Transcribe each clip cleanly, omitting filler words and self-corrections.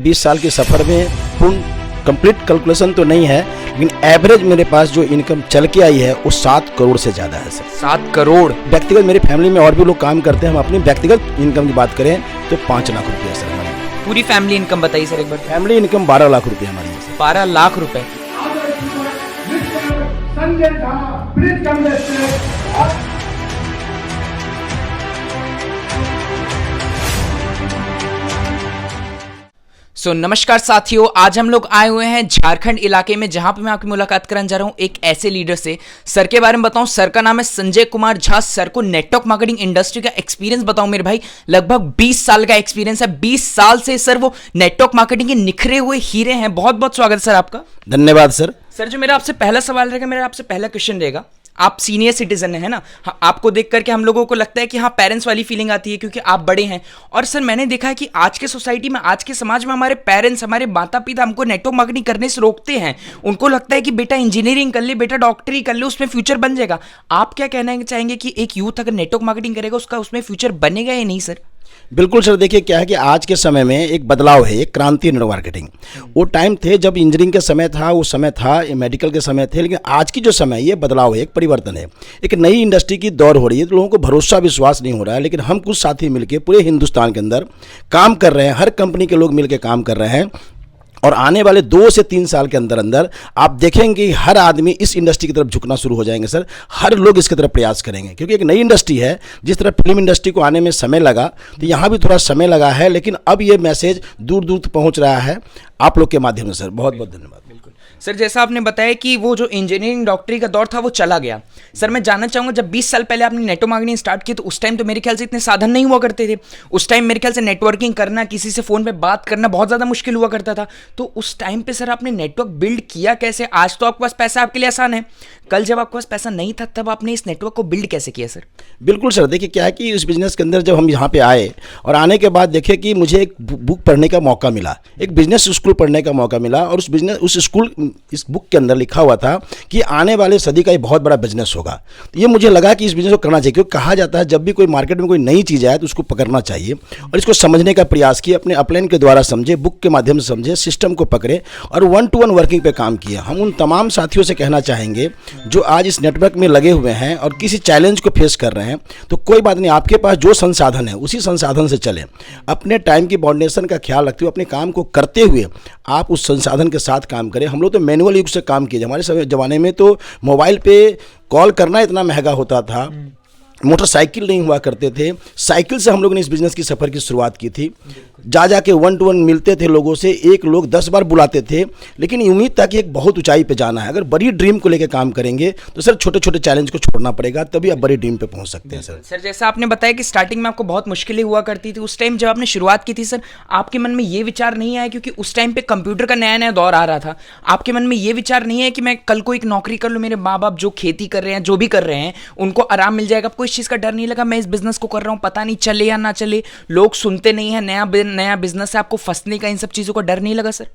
20 साल के सफ़र में पूर्ण कंप्लीट कैलकुलेशन तो नहीं है, लेकिन एवरेज मेरे पास जो इनकम चल के आई है वो 7 करोड़ से ज़्यादा है सर। 7 करोड़। व्यक्तिगत मेरी फैमिली में और भी लोग काम करते हैं, हम अपनी व्यक्तिगत इनकम की बात करें तो 5 लाख रुपये सर हमारी। पूरी फैमिली इनकम बताइए सर एक बार। फैमिली इनकम 12 लाख रुपये हमारी है सर। 12 लाख रुपए। नमस्कार साथियों, आज हम लोग आए हुए हैं झारखंड इलाके में, जहां पे मैं आपकी मुलाकात कराने जा रहा हूं एक ऐसे लीडर से। सर के बारे में बताऊं, सर का नाम है संजय कुमार झा। सर को नेटवर्क मार्केटिंग इंडस्ट्री का एक्सपीरियंस बताऊं मेरे भाई, लगभग 20 साल का एक्सपीरियंस है। 20 साल से सर वो नेटवर्क मार्केटिंग के निखरे हुए हीरे हैं। बहुत बहुत स्वागत है सर आपका। धन्यवाद सर। सर जो मेरा आपसे पहला सवाल रहेगा, मेरा आपसे पहला क्वेश्चन रहेगा, आप सीनियर सिटीजन है ना, हाँ, आपको देख करके हम लोगों को लगता है कि हाँ पेरेंट्स वाली फीलिंग आती है क्योंकि आप बड़े हैं। और सर मैंने देखा है कि आज के सोसाइटी में, आज के समाज में हमारे पेरेंट्स, हमारे माता पिता हमको नेटवर्क मार्केटिंग करने से रोकते हैं। उनको लगता है कि बेटा इंजीनियरिंग कर ले, बेटा डॉक्टरी कर ले, उसमें फ्यूचर बन जाएगा। आप क्या कहना चाहेंगे कि एक यूथ अगर नेटवर्क मार्केटिंग करेगा उसका उसमें फ्यूचर बनेगा या नहीं सर? बिल्कुल सर, देखिए क्या है कि आज के समय में एक बदलाव है, एक क्रांति है नेटवर्क मार्केटिंग। वो टाइम थे जब इंजीनियरिंग के समय था, वो समय था, ये मेडिकल के समय थे, लेकिन आज की जो समय, ये बदलाव है, एक परिवर्तन है, एक नई इंडस्ट्री की दौर हो रही है। तो लोगों को भरोसा विश्वास नहीं हो रहा है, लेकिन हम कुछ साथी मिलकर पूरे हिंदुस्तान के अंदर काम कर रहे हैं, हर कंपनी के लोग मिलकर काम कर रहे हैं। और आने वाले 2 से 3 साल के अंदर अंदर आप देखेंगे हर आदमी इस इंडस्ट्री की तरफ झुकना शुरू हो जाएंगे सर। हर लोग इसकी तरफ प्रयास करेंगे, क्योंकि एक नई इंडस्ट्री है। जिस तरह फिल्म इंडस्ट्री को आने में समय लगा, तो यहाँ भी थोड़ा समय लगा है, लेकिन अब ये मैसेज दूर दूर तक पहुँच रहा है आप लोग के माध्यम से सर। बहुत बहुत धन्यवाद। सर जैसा आपने बताया कि वो जो इंजीनियरिंग डॉक्टरी का दौर था वो चला गया। सर मैं जानना चाहूँगा, जब 20 साल पहले आपने नेटवर्क मार्केटिंग स्टार्ट की तो उस टाइम तो मेरे ख्याल से इतने साधन नहीं हुआ करते थे। उस टाइम मेरे ख्याल से नेटवर्किंग करना, किसी से फ़ोन पे बात करना बहुत ज़्यादा मुश्किल हुआ करता था। तो उस टाइम पे सर आपने नेटवर्क बिल्ड किया कैसे? आज तो आपके पास पैसा आपके लिए आसान है, कल जब आपके पास पैसा नहीं था तब आपने इस नेटवर्क को बिल्ड कैसे किया सर? बिल्कुल सर, देखिए क्या है कि इस बिज़नेस के अंदर जब हम यहाँ पे आए और आने के बाद देखे कि मुझे एक बुक पढ़ने का मौका मिला, एक बिजनेस स्कूल पढ़ने का मौका मिला। और इस बुक के अंदर लिखा हुआ था कि आने वाले सदी का ये बहुत बड़ा बिजनेस होगा। तो ये मुझे लगा कि इस बिजनेस को करना चाहिए, क्योंकि कहा जाता है जब भी कोई मार्केट में कोई नई चीज़ आए तो उसको पकड़ना चाहिए और इसको समझने का प्रयास किया, अपने अपलाइन के द्वारा समझे, बुक के माध्यम से समझे, सिस्टम को पकड़े और 1-to-1 वर्किंग पे काम किया। हम उन तमाम साथियों से कहना चाहेंगे जो आज इस नेटवर्क में लगे हुए हैं और किसी चैलेंज को फेस कर रहे हैं, तो कोई बात नहीं, आपके पास जो संसाधन है उसी संसाधन से चलें। अपने टाइम की बाउंडेशन का ख्याल रखते हुए अपने काम को करते हुए आप उस संसाधन के साथ काम करें। हम लोग तो मैनुअल युग से काम किए। हमारे ज़माने में तो मोबाइल पे कॉल करना इतना महंगा होता था, मोटरसाइकिल नहीं हुआ करते थे। साइकिल से हम लोगों ने इस बिज़नेस की सफ़र की शुरुआत की थी। जा के 1-to-1 मिलते थे लोगों से, एक लोग 10 बार बुलाते थे, लेकिन उम्मीद था कि एक बहुत ऊंचाई पे जाना है। अगर बड़ी ड्रीम को लेकर काम करेंगे तो सर छोटे छोटे चैलेंज को छोड़ना पड़ेगा, तभी आप बड़ी ड्रीम पे पहुंच सकते हैं सर। सर जैसा आपने बताया कि स्टार्टिंग में आपको बहुत मुश्किलें हुआ करती थी, उस टाइम जब आपने शुरुआत की थी सर, आपके मन में ये विचार नहीं आया, क्योंकि उस टाइम पे कंप्यूटर का नया नया दौर आ रहा था, आपके मन में ये विचार नहीं है कि मैं कल को एक नौकरी कर लूँ, मेरे माँ बाप जो खेती कर रहे हैं, जो भी कर रहे हैं, उनको आराम मिल जाएगा? आपको इस चीज़ का डर नहीं लगा मैं इस बिजनेस को कर रहा हूँ, पता नहीं चले या ना चले, लोग सुनते नहीं है, नया बिजनेस है, आपको फंसने का, इन सब चीज़ों का डर नहीं लगा सर?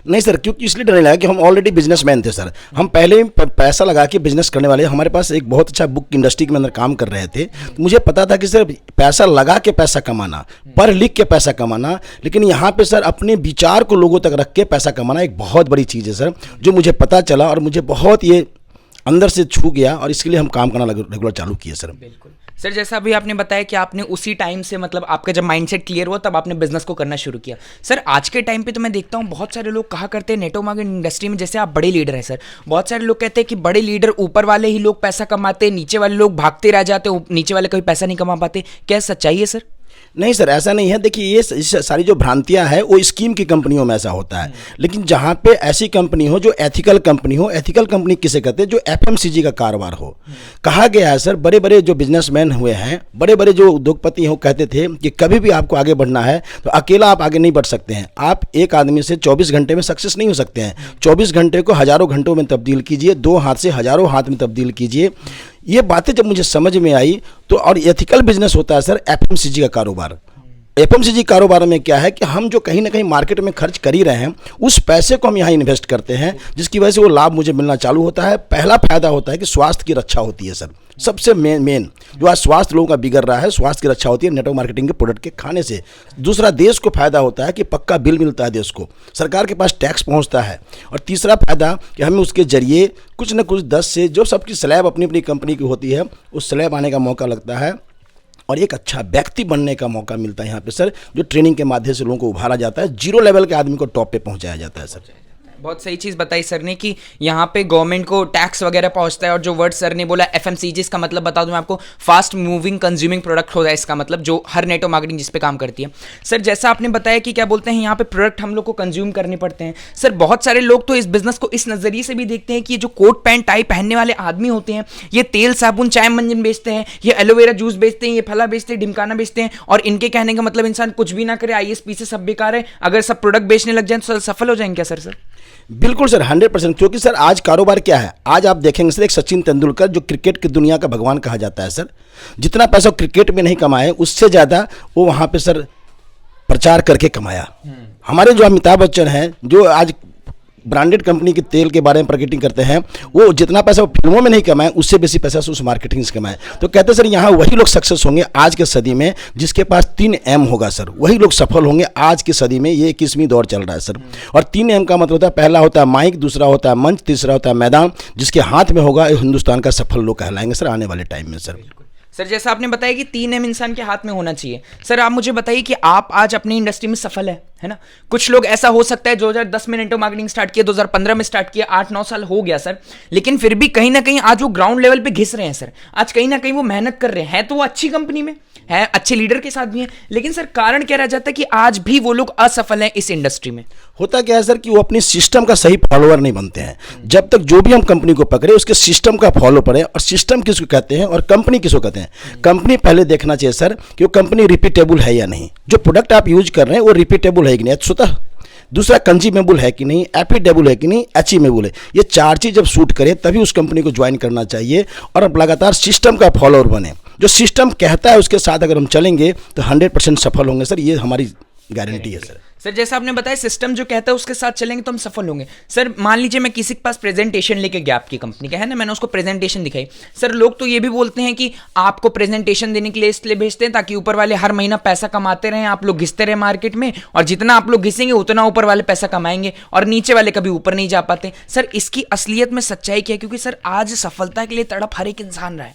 नहीं सर, क्योंकि इसलिए डर नहीं लगा कि हम ऑलरेडी बिजनेसमैन थे सर। हम पहले ही पैसा लगा के बिजनेस करने वाले। हमारे पास एक बहुत अच्छा बुक इंडस्ट्री के अंदर काम कर रहे थे, तो मुझे पता था कि सर पैसा लगा के पैसा कमाना, पढ़ लिख के पैसा कमाना, लेकिन यहाँ पे सर अपने विचार को लोगों तक रख के पैसा कमाना एक बहुत बड़ी चीज़ है सर, जो मुझे पता चला और मुझे बहुत ये अंदर से छू गया और इसके लिए हम काम करना रेगुलर चालू किए सर। बिल्कुल सर, जैसा अभी आपने बताया कि आपने उसी टाइम से, मतलब आपका जब माइंडसेट क्लियर हुआ तब आपने बिजनेस को करना शुरू किया। सर आज के टाइम पे तो मैं देखता हूँ बहुत सारे लोग कहा करते हैं नेटवर्क मार्केटिंग इंडस्ट्री में, जैसे आप बड़े लीडर हैं सर, बहुत सारे लोग कहते हैं कि बड़े लीडर, ऊपर वाले ही लोग पैसा कमाते हैं, नीचे वाले लोग भागते रह जाते, नीचे वाले कोई पैसा नहीं कमा पाते। क्या सच्चाई है सर? नहीं सर, ऐसा नहीं है। देखिए ये सारी जो भ्रांतियां हैं वो स्कीम की कंपनियों में ऐसा होता है, लेकिन जहां पे ऐसी कंपनी हो जो एथिकल कंपनी हो, एथिकल कंपनी किसे कहते हैं? जो FMCG का कारोबार हो। कहा गया है सर, बड़े बड़े जो बिजनेसमैन हुए हैं, बड़े बड़े जो उद्योगपति हो, कहते थे कि कभी भी आपको आगे बढ़ना है तो अकेला आप आगे नहीं बढ़ सकते हैं। आप एक आदमी से 24 घंटे में सक्सेस नहीं हो सकते हैं। 24 घंटे को हज़ारों घंटों में तब्दील कीजिए, 2 हाथ से हज़ारों हाथ में तब्दील कीजिए। ये बातें जब मुझे समझ में आई तो, और एथिकल बिजनेस होता है सर FMCG का कारोबार, एफएमसीजी कारोबार में क्या है कि हम जो कहीं ना कहीं मार्केट में खर्च कर ही रहे हैं, उस पैसे को हम यहाँ इन्वेस्ट करते हैं, जिसकी वजह से वो लाभ मुझे मिलना चालू होता है। पहला फायदा होता है कि स्वास्थ्य की रक्षा होती है सर, सबसे मेन जो आज स्वास्थ्य लोगों का बिगड़ रहा है, स्वास्थ्य की रक्षा होती है नेटवर्क मार्केटिंग के प्रोडक्ट के खाने से। दूसरा, देश को फायदा होता है कि पक्का बिल मिलता है, देश को सरकार के पास टैक्स पहुंचता है। और तीसरा फायदा कि हमें उसके जरिए कुछ न कुछ 10 से जो सबकी स्लैब अपनी अपनी कंपनी की होती है, उस स्लैब आने का मौका लगता है और एक अच्छा व्यक्ति बनने का मौका मिलता है यहाँ पे सर, जो ट्रेनिंग के माध्यम से लोगों को उभारा जाता है, जीरो लेवल के आदमी को टॉप पे पहुँचाया जाता है सर। बहुत सही चीज़ बताई सर ने कि यहाँ पे गवर्नमेंट को टैक्स वगैरह पहुँचता है। और जो वर्ड सर ने बोला एफएमसीजी, इसका मतलब बता दूं मैं आपको, फास्ट मूविंग कंज्यूमिंग प्रोडक्ट होता है इसका मतलब, जो हर नेटवर्क मार्केटिंग जिस पे काम करती है। सर जैसा आपने बताया कि क्या बोलते हैं, यहाँ पे प्रोडक्ट हम लोग को कंज्यूम करने पड़ते हैं। सर बहुत सारे लोग तो इस बिजनेस को इस नज़रिए से भी देखते हैं कि ये जो कोट पैंट टाई पहनने वाले आदमी होते हैं, ये तेल साबुन चाय मंजन बेचते हैं, ये एलोवेरा जूस बेचते हैं, ये फला बेचते हैं, ढिमकाना बेचते हैं, और इनके कहने का मतलब इंसान कुछ भी ना करे, आईएएस पीछे सब बेकार है, अगर सब प्रोडक्ट बेचने लग जाए तो सफल हो जाएंगे क्या सर? बिल्कुल सर, 100%। क्योंकि सर आज कारोबार क्या है, आज आप देखेंगे सर, एक सचिन तेंदुलकर जो क्रिकेट की दुनिया का भगवान कहा जाता है सर, जितना पैसा क्रिकेट में नहीं कमाए उससे ज़्यादा वो वहाँ पे सर प्रचार करके कमाया। हमारे जो अमिताभ बच्चन हैं, जो आज ब्रांडेड कंपनी के तेल के बारे में मार्केटिंग करते हैं, वो जितना पैसा वो फिल्मों में नहीं कमाए, उससे बेसी पैसा उस मार्केटिंग से कमाए। तो कहते हैं सर यहाँ वही लोग सक्सेस होंगे आज के सदी में जिसके पास 3M होगा सर, वही लोग सफल होंगे आज की सदी में। ये 21वीं दौर चल रहा है सर। और 3M का मतलब होता है, पहला होता है माइक, दूसरा होता है मंच, तीसरा होता है मैदान। जिसके हाथ में होगा हिंदुस्तान का सफल लोग कहलाएंगे सर आने वाले टाइम में सर। सर जैसा आपने बताया कि 3M इंसान के हाथ में होना चाहिए, सर आप मुझे बताइए कि आप आज अपनी इंडस्ट्री में सफल है ना? कुछ लोग ऐसा हो सकता है 2010 में नेटवर्क मार्केटिंग स्टार्ट किया, 2015 में स्टार्ट किया, 8-9 साल हो गया सर, लेकिन फिर भी कहीं ना कहीं आज वो ग्राउंड लेवल पे घिस रहे हैं सर। आज कहीं ना कहीं वो मेहनत कर रहे हैं, तो वो अच्छी कंपनी में है, अच्छे लीडर के साथ भी हैं, लेकिन सर कारण क्या रह जाता है कि आज भी वो लोग असफल हैं इस इंडस्ट्री में? होता क्या है सर कि वो अपनी सिस्टम का सही फॉलोअर नहीं बनते हैं। जब तक जो भी हम कंपनी को पकड़े उसके सिस्टम का फॉलो करें, और सिस्टम किसको कहते हैं और कंपनी किसको कहते हैं। कंपनी पहले देखना चाहिए सर कि वो कंपनी रिपीटेबल है या नहीं, जो प्रोडक्ट आप यूज कर रहे हैं वो रिपीटेबल है कि नहीं, स्वतः दूसरा कंज्यूमेबल है कि नहीं, एफिडेबल है कि नहीं, अचीवेबल है। ये 4 चीज़ जब सूट करे तभी उस कंपनी को ज्वाइन करना चाहिए, और अब लगातार सिस्टम का फॉलोअर बने। जो सिस्टम कहता है उसके साथ अगर हम चलेंगे तो 100% सफल होंगे सर, ये हमारी गारंटी है सर। सर जैसा आपने बताया सिस्टम जो कहता है उसके साथ चलेंगे तो हम सफल होंगे। सर मान लीजिए मैं किसी के पास प्रेजेंटेशन लेके गया आपकी कंपनी का, है ना, मैंने उसको प्रेजेंटेशन दिखाई। सर लोग तो ये भी बोलते हैं कि आपको प्रेजेंटेशन देने के लिए इसलिए भेजते हैं ताकि ऊपर वाले हर महीना पैसा कमाते रहें, आप लोग घिसते रहे मार्केट में, और जितना आप लोग घिसेंगे उतना ऊपर वाले पैसा कमाएंगे और नीचे वाले कभी ऊपर नहीं जा पाते। सर इसकी असलियत में सच्चाई क्या है? क्योंकि सर आज सफलता के लिए तड़प हर एक इंसान रहा है,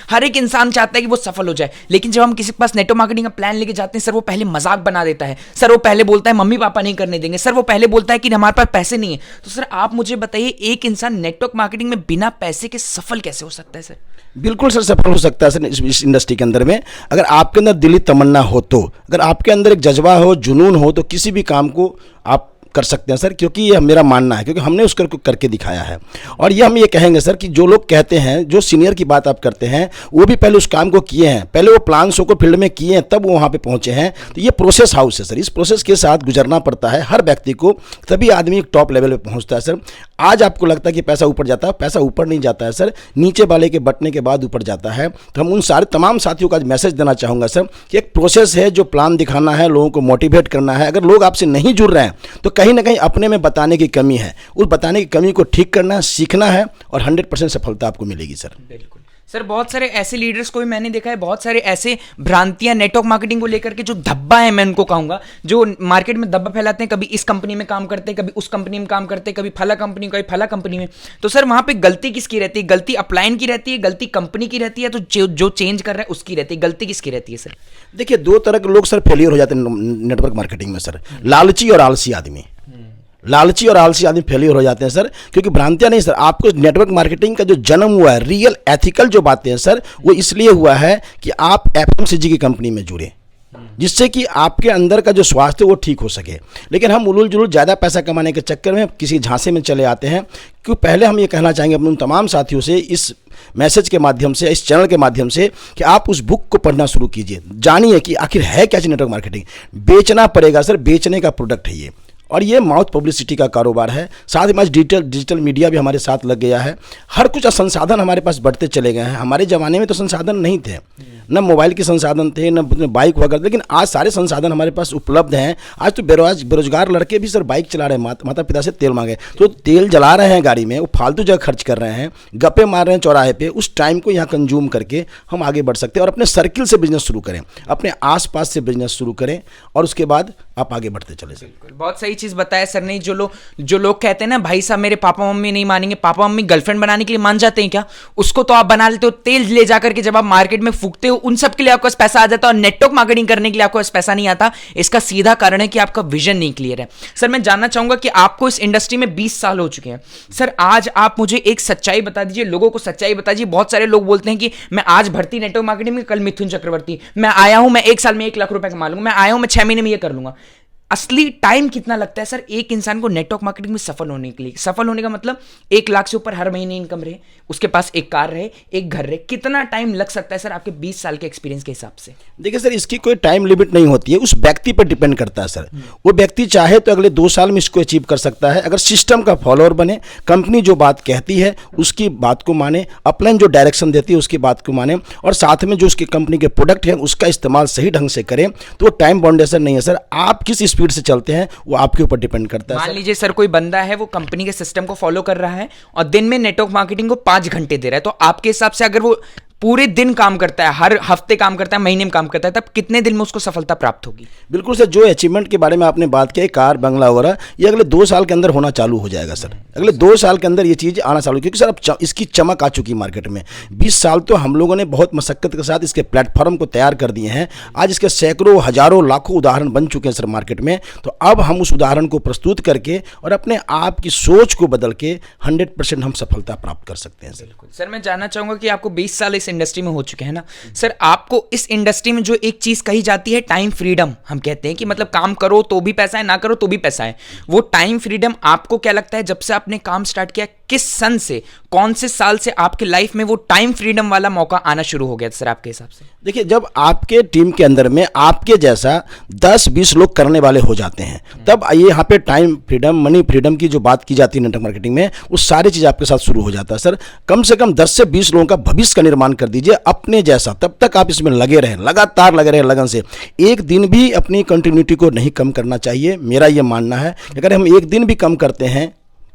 हर एक इंसान चाहता है कि वो सफल हो जाए, लेकिन जब हम किसी के पास नेटवर्क मार्केटिंग का प्लान लेके जाते हैं सर, वो पहले मजाक बना देता है सर, वो पहले बोलता है मम्मी पापा नहीं करने देंगे सर, वो पहले बोलता है कि हमारे पास पैसे नहीं है। तो सर आप मुझे बताइए एक इंसान नेटवर्क मार्केटिंग में बिना पैसे के सफल कैसे हो सकता है सर? बिल्कुल सर सफल हो सकता है सर इस इंडस्ट्री के अंदर में, अगर आपके अंदर दिली तमन्ना हो तो, अगर आपके अंदर एक जज्बा हो, जुनून हो, तो किसी भी काम को आप कर सकते हैं सर। क्योंकि ये मेरा मानना है, क्योंकि हमने उसको करके दिखाया है। और ये हम ये कहेंगे सर कि जो लोग कहते हैं, जो सीनियर की बात आप करते हैं, वो भी पहले उस काम को किए हैं, पहले वो प्लान्स को फील्ड में किए हैं, तब वो वहाँ पे पहुँचे हैं। तो ये प्रोसेस हाउस है सर, इस प्रोसेस के साथ गुजरना पड़ता है हर व्यक्ति को, तभी आदमी एक टॉप लेवल पे पहुँचता है सर। आज आपको लगता है कि पैसा ऊपर जाता है, पैसा ऊपर नहीं जाता है सर, नीचे वाले के बटने के बाद ऊपर जाता है। तो हम उन सारे तमाम साथियों का मैसेज देना चाहूँगा सर कि एक प्रोसेस है, जो प्लान दिखाना है, लोगों को मोटिवेट करना है। अगर लोग आपसे नहीं जुड़ रहे हैं तो कहीं ना कहीं अपने में बताने की कमी है, उस बताने की कमी को ठीक करना है, सीखना है, और 100% सफलता आपको मिलेगी सर। बिल्कुल सर, बहुत सारे ऐसे लीडर्स को भी मैंने देखा है, बहुत सारे ऐसे भ्रांतियां नेटवर्क मार्केटिंग को लेकर के जो धब्बा है, मैं उनको कहूंगा, जो मार्केट में धब्बा फैलाते हैं, कभी इस कंपनी में काम करते हैं, कभी उस कंपनी में काम करते हैं, कभी फला कंपनी, कभी फला कंपनी में। तो सर वहां पे गलती किसकी रहती है? गलती अपलाइन की रहती है, गलती कंपनी की रहती है, तो जो चेंज कर रहा है उसकी रहती है, गलती किसकी रहती है सर? देखिए 2 तरह के लोग सर फेलियर हो जाते हैं नेटवर्क मार्केटिंग में सर, लालची और आलसी आदमी। लालची और आलसी आदमी फेलियर हो जाते हैं सर, क्योंकि भ्रांतियां नहीं सर। आपको नेटवर्क मार्केटिंग का जो जन्म हुआ है, रियल एथिकल जो बातें हैं सर, वो इसलिए हुआ है कि आप एफएमसीजी की कंपनी में जुड़े, जिससे कि आपके अंदर का जो स्वास्थ्य वो ठीक हो सके। लेकिन हम उलूल जुलूल ज़्यादा पैसा कमाने के चक्कर में किसी झांसे में चले आते हैं। क्योंकि पहले हम ये कहना चाहेंगे अपने उन तमाम साथियों से, इस मैसेज के माध्यम से, इस चैनल के माध्यम से, कि आप उस बुक को पढ़ना शुरू कीजिए, जानिए कि आखिर है क्या नेटवर्क मार्केटिंग। बेचना पड़ेगा सर, बेचने का प्रोडक्ट है ये, और ये माउथ पब्लिसिटी का कारोबार है। साथ ही हमारे डिजिटल मीडिया भी हमारे साथ लग गया है। हर कुछ संसाधन हमारे पास बढ़ते चले गए हैं। हमारे ज़माने में तो संसाधन नहीं थे, न मोबाइल के संसाधन थे, न बाइक वगैरह, लेकिन आज सारे संसाधन हमारे पास उपलब्ध हैं। आज तो बेरोजगार लड़के भी सर बाइक चला रहे हैं, माता पिता से तेल मांगे तो तेल जला रहे हैं गाड़ी में, वो फालतू जगह खर्च कर रहे हैं, गप्पे मार रहे हैं चौराहे पे। उस टाइम को यहाँ कंज्यूम करके हम आगे बढ़ सकते हैं और अपने सर्किल से बिजनेस शुरू करें, अपने आसपास से बिजनेस शुरू करें और उसके बाद आप आगे बढ़ते चले जाएं। बहुत सही चीज बताया सर ने। जो लोग कहते हैं ना भाई साहब मेरे पापा मम्मी नहीं मानेंगे, पापा मम्मी गर्लफ्रेंड बनाने के लिए मान जाते हैं क्या? उसको तो आप बना लेते हो, तेल ले जाकर के जब आप मार्केट में फूकते हो उन सब के लिए आपके पास पैसा आ जाता है और नेटवर्क मार्केटिंग करने के लिए आपके पास पैसा नहीं आता। इसका सीधा कारण है कि आपका विजन नहीं क्लियर है। सर मैं जानना चाहूंगा कि आपको इस इंडस्ट्री में 20 साल हो चुके हैं सर, आज आप मुझे एक सच्चाई बता दीजिए, लोगों को सच्चाई बता दीजिए। बहुत सारे लोग बोलते हैं कि मैं आज भर्ती नेटवर्क मार्केटिंग में, कल मिथुन चक्रवर्ती, मैं आया हूं मैं 1 साल में 1 लाख रुपए कमा लूंगा, मैं आया हूं मैं 6 महीने में ये कर लूंगा। असली टाइम कितना लगता है सर एक इंसान को नेटवर्क मार्केटिंग में सफल होने के लिए? सफल होने का मतलब 1 लाख से ऊपर हर महीने इनकम रहे, उसके पास एक कार रहे, एक घर रहे, कितना टाइम लग सकता है सर आपके 20 साल के एक्सपीरियंस के हिसाब से? देखिए सर, इसकी कोई टाइम लिमिट नहीं होती है, उस व्यक्ति पर डिपेंड करता है सर। वो व्यक्ति चाहे तो अगले 2 साल में इसको अचीव कर सकता है, अगर सिस्टम का फॉलोअर बने, कंपनी जो बात कहती है उसकी बात को माने, अपलाइन जो डायरेक्शन देती है उसकी बात को माने और साथ में जो उसकी कंपनी के प्रोडक्ट हैं उसका इस्तेमाल सही ढंग से करें, तो वो टाइम बाउंडेशन नहीं है सर। आप किस स्पीड से चलते हैं वो आपके ऊपर डिपेंड करता है। मान लीजिए सर कोई बंदा है वो कंपनी के सिस्टम को फॉलो कर रहा है और दिन में नेटवर्क मार्केटिंग को 5 घंटे दे रहा है, तो आपके हिसाब से अगर वो पूरे दिन काम करता है, हर हफ्ते काम करता है, महीने में काम करता है, तब कितने दिन में उसको सफलता प्राप्त होगी? बिल्कुल सर, जो अचीवमेंट के बारे में आपने बात की, कार बंगला वगैरह, ये अगले 2 साल के अंदर होना चालू हो जाएगा सर। अगले 2 साल के अंदर ये चीज़ आना चालू, क्योंकि सर अब इसकी चमक आ चुकी मार्केट में। 20 साल तो हम लोगों ने बहुत मशक्कत के साथ इसके प्लेटफॉर्म को तैयार कर दिए हैं। आज इसके सैकड़ों हजारों लाखों उदाहरण बन चुके हैं सर मार्केट में। तो अब हम उस उदाहरण को प्रस्तुत करके और अपने आप की सोच को बदल के 100% हम सफलता प्राप्त कर सकते हैं सर। सर मैं जानना चाहूंगा कि आपको 20 साल इस इंडस्ट्री में हो चुके हैं ना सर, आपको इस इंडस्ट्री में जो एक चीज कही जाती है टाइम फ्रीडम, हम कहते हैं कि मतलब काम करो तो भी पैसा है, ना करो तो भी पैसा है, वो टाइम फ्रीडम आपको क्या लगता है जब से आपने काम स्टार्ट किया, किस सन से, कौन से साल से आपके लाइफ में वो टाइम फ्रीडम वाला मौका आना शुरू हो गया सर आपके हिसाब से? देखिए, जब आपके टीम के अंदर में आपके जैसा 10-20 लोग करने वाले हो जाते हैं, तब ये यहाँ पे टाइम फ्रीडम, मनी फ्रीडम की जो बात की जाती है नेटवर्क मार्केटिंग में, वो सारी चीज़ आपके साथ शुरू हो जाता है सर। कम से कम 10 से 20 लोगों का भविष्य का निर्माण कर दीजिए अपने जैसा, तब तक आप इसमें लगे रहें, लगातार लगे रहें लगन से। एक दिन भी अपनी कंटिन्यूटी को नहीं कम करना चाहिए। मेरा ये मानना है अगर हम एक दिन भी कम करते हैं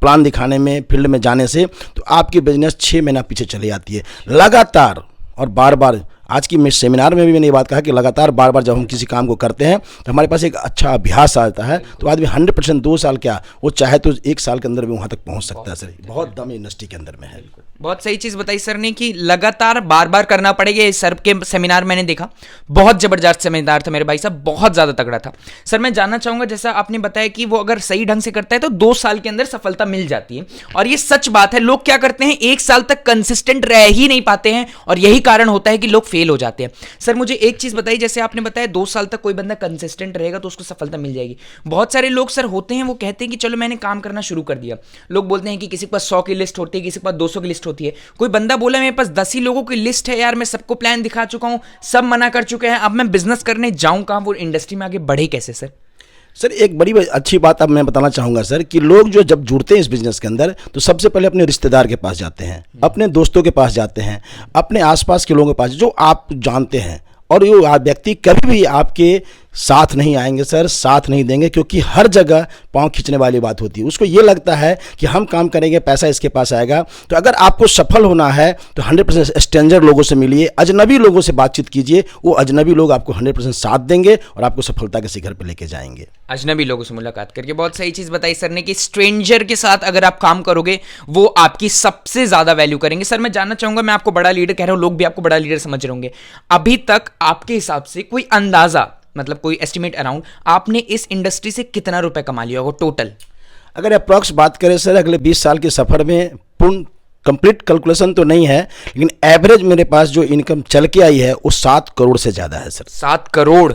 प्लान दिखाने में, फील्ड में जाने से, तो आपकी बिजनेस 6 महीना पीछे चली जाती है। लगातार और बार बार, आज की सेमिनार में भी मैंने ये बात कहा कि लगातार बार बार जब हम किसी काम को करते हैं तो हमारे पास एक अच्छा अभ्यास आता है, तो आदमी 100% 2 साल क्या, वो चाहे तो 1 साल के अंदर भी वहाँ तक पहुँच सकता है सर। बहुत दम इंडस्ट्री के अंदर में है। बहुत सही चीज बताई सर ने कि लगातार बार बार करना पड़ेगा। सर के सेमिनार मैंने देखा, बहुत जबरदस्त सेमिनार था मेरे भाई साहब, बहुत ज्यादा तगड़ा था। सर मैं जानना चाहूंगा, जैसा आपने बताया कि वो अगर सही ढंग से करता है तो 2 साल के अंदर सफलता मिल जाती है, और ये सच बात है। लोग क्या करते हैं, 1 साल तक कंसिस्टेंट रह ही नहीं पाते हैं और यही कारण होता है कि लोग फेल हो जाते हैं। सर मुझे एक चीज बताइए, जैसे आपने बताया 2 साल तक कोई बंदा कंसिस्टेंट रहेगा तो उसको सफलता मिल जाएगी। बहुत सारे लोग सर होते हैं वो कहते हैं कि चलो मैंने काम करना शुरू कर दिया। लोग बोलते हैं कि किसी के पास 100 की लिस्ट होती है, किसी के पास 200 की लिस्ट होती है। कोई बंदा बोला मेरे पास 10 ही लोगों की लिस्ट है यार, मैं सबको प्लान दिखा चुका हूं, सब मना कर चुके हैं, अब मैं बिजनेस करने जाऊं कहां, वो इंडस्ट्री में आगे बढ़े कैसे सर? सर एक बड़ी अच्छी बात अब मैं बताना चाहूँगा सर, कि लोग जो जब जुड़ते हैं इस बिज़नेस के अंदर तो सबसे पहले अपने रिश्तेदार के पास जाते हैं, अपने दोस्तों के पास जाते हैं, अपने आसपास के लोगों के पास जो आप जानते हैं, और ये व्यक्ति कभी भी आपके साथ नहीं आएंगे सर, साथ नहीं देंगे, क्योंकि हर जगह पांव खींचने वाली बात होती है। उसको ये लगता है कि हम काम करेंगे पैसा इसके पास आएगा। तो अगर आपको सफल होना है तो 100% स्ट्रेंजर लोगों से मिलिए, अजनबी लोगों से बातचीत कीजिए, वो अजनबी लोग आपको 100% साथ देंगे और आपको सफलता के शिखर पर लेके जाएंगे। अजनबी लोगों से मुलाकात करके बहुत सही चीज बताई सर ने कि स्ट्रेंजर के साथ अगर आप काम करोगे वो आपकी सबसे ज्यादा वैल्यू करेंगे। सर मैं जानना चाहूंगा, मैं आपको बड़ा लीडर कह रहा हूं, लोग भी आपको बड़ा लीडर समझ रहे होंगे, अभी तक आपके हिसाब से कोई अंदाजा, मतलब कोई एस्टिमेट अराउंड, आपने इस इंडस्ट्री से कितना रुपए कमा लिया होगा टोटल? अगर अप्रॉक्स बात करें सर, अगले 20 साल के सफर में पूर्ण कंप्लीट कैलकुलेशन तो नहीं है, लेकिन एवरेज मेरे पास जो इनकम चल के आई है वो 7 करोड़ से ज़्यादा है सर। 7 करोड़?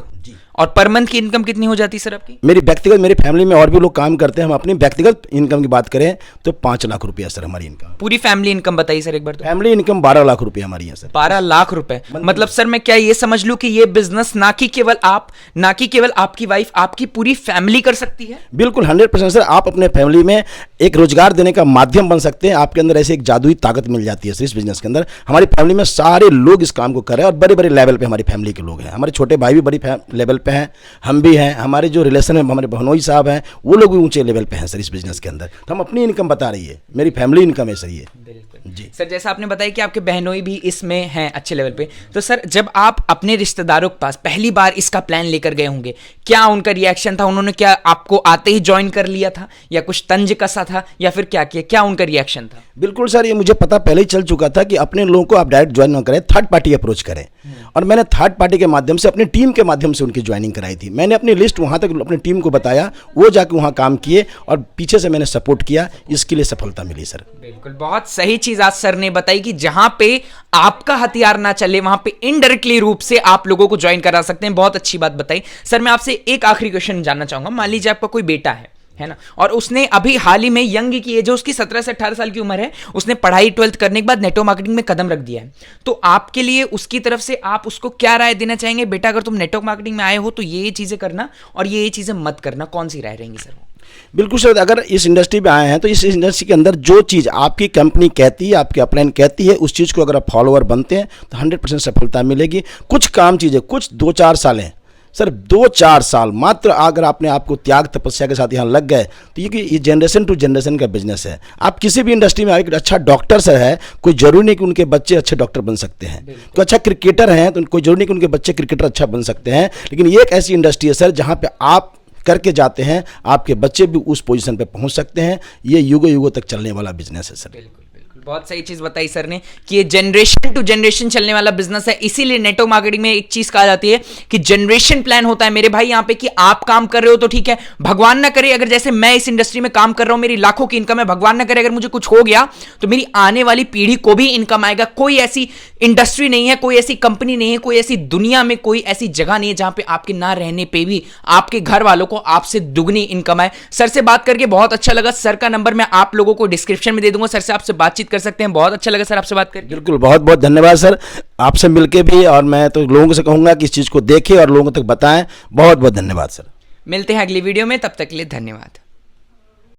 और पर मंथ की इनकम कितनी हो जाती है सर आपकी? मेरी व्यक्तिगत, मेरी फैमिली में और भी लोग काम करते हैं, हम अपनी व्यक्तिगत इनकम की बात करें तो 5 लाख रुपया सर हमारी इनकम। पूरी फैमिली इनकम बताइए सर एक बार तो। फैमिली इनकम 12 लाख रुपया हमारी है सर। 12 लाख रुपए, मतलब सर मैं क्या ये समझ लूं कि ये बिजनेस ना कि केवल आप, ना कि केवल आपकी वाइफ, आपकी पूरी फैमिली कर सकती है? बिल्कुल 100% सर। आप अपने फैमिली में एक रोजगार देने का माध्यम बन सकते हैं। आपके अंदर ऐसे एक जादुई ताकत मिल जाती है सर इस बिजनेस के अंदर। हमारी फैमिली में सारे लोग इस काम को कर रहे हैं और बड़े बड़े लेवल पे हमारी फैमिली के लोग हैं। हमारे छोटे भाई भी बड़ी लेवल पे हैं, हम भी हैं, हमारे जो रिलेशन है हमारे बहनोई साहब हैं वो लोग भी ऊंचे लेवल पे हैं सर इस बिजनेस के अंदर। तो हम अपनी इनकम बता रही है, मेरी फैमिली इनकम है सर ये। जी सर, जैसा आपने बताया कि आपके बहनोई भी इसमें हैं अच्छे लेवल पे, तो सर जब आप अपने रिश्तेदारों के पास पहली बार इसका प्लान लेकर गए होंगे, क्या उनका रिएक्शन था? उन्होंने क्या आपको आते ही ज्वाइन कर लिया था या कुछ तंज कसा था या फिर क्या किया, क्या उनका रिएक्शन था? बिल्कुल सर, ये मुझे पता पहले ही चल चुका था कि अपने लोगों को आप डायरेक्ट ज्वाइन ना करें, थर्ड पार्टी अप्रोच करें। और मैंने थर्ड पार्टी के माध्यम से, अपनी टीम के माध्यम से उनकी ज्वाइनिंग कराई थी। मैंने अपनी लिस्ट वहाँ तक अपनी टीम को बताया, वो जाके वहाँ काम किए और पीछे से मैंने सपोर्ट किया, इसके लिए सफलता मिली सर। बिल्कुल, बहुत सही चीज आज सर ने बताई कि जहां पे आपका हथियार ना चले वहां पे इनडायरेक्टली रूप से आप लोगों को ज्वाइन करा सकते हैं। बहुत अच्छी बात बताई सर। मैं आपसे एक आखिरी क्वेश्चन जानना चाहूंगा। मान लीजिए आपका कोई बेटा है ना, और उसने अभी हाल ही में यंग की एज है, उसकी 17 से 18 साल की उम्र है, उसने पढ़ाई 12th करने के बाद नेटवर्क मार्केटिंग में कदम रख दिया है, तो आपके लिए उसकी तरफ से आप उसको क्या राय देना चाहेंगे? बेटा अगर तुम नेटवर्क मार्केटिंग में आए हो तो ये चीजें करना और ये चीजें मत करना, कौन सी राय रहेंगी सर? बिल्कुल सर, अगर इस इंडस्ट्री में आए हैं तो इस इंडस्ट्री के अंदर जो चीज़ आपकी कंपनी कहती है, आपकी अपलाइन कहती है, उस चीज़ को अगर आप फॉलोअर बनते हैं तो 100% सफलता मिलेगी। कुछ काम चीज़ें, कुछ 2-4 साल हैं सर, 2-4 साल मात्र अगर आपने आपको त्याग तपस्या के साथ यहाँ लग गए तो ये जनरेशन टू जनरेशन का बिजनेस है। आप किसी भी इंडस्ट्री में एक अच्छा डॉक्टर सर है, कोई जरूरी नहीं कि उनके बच्चे अच्छे डॉक्टर बन सकते हैं। कोई अच्छा क्रिकेटर हैं तो कोई जरूरी नहीं कि उनके बच्चे क्रिकेटर अच्छा बन सकते हैं। लेकिन ये एक ऐसी इंडस्ट्री है सर जहाँ पे आप करके जाते हैं, आपके बच्चे भी उस पोजीशन पे पहुंच सकते हैं। ये युगों युगों तक चलने वाला बिजनेस है सर। बिल्कुल, बहुत सही चीज बताई सर ने कि ये जनरेशन टू जनरेशन चलने वाला बिजनेस है। इसीलिए नेटवर्क मार्केटिंग में एक चीज कहा जाती है कि जनरेशन प्लान होता है मेरे भाई यहाँ पे, कि आप काम कर रहे हो तो ठीक है, भगवान ना करे अगर जैसे मैं इस इंडस्ट्री में काम कर रहा हूं, मेरी लाखों की इनकम है, भगवान ना करे अगर मुझे कुछ हो गया तो मेरी आने वाली पीढ़ी को भी इनकम आएगा। कोई ऐसी इंडस्ट्री नहीं है, कोई ऐसी कंपनी नहीं है, कोई ऐसी दुनिया में कोई ऐसी जगह नहीं है जहां पे आपके ना रहने पे भी आपके घर वालों को आपसे दुगनी इनकम आए। सर से बात करके बहुत अच्छा लगा। सर का नंबर मैं आप लोगों को डिस्क्रिप्शन में दे दूंगा, सर से आपसे बातचीत कर सकते हैं। बहुत अच्छा लगा सर आपसे बात करके। बिल्कुल, बहुत बहुत धन्यवाद सर आपसे मिलके भी। और मैं तो लोगों से कहूँगा कि इस चीज़ को देखें और लोगों तक बताएं। बहुत बहुत धन्यवाद सर। मिलते हैं अगली वीडियो में, तब तक के लिए धन्यवाद।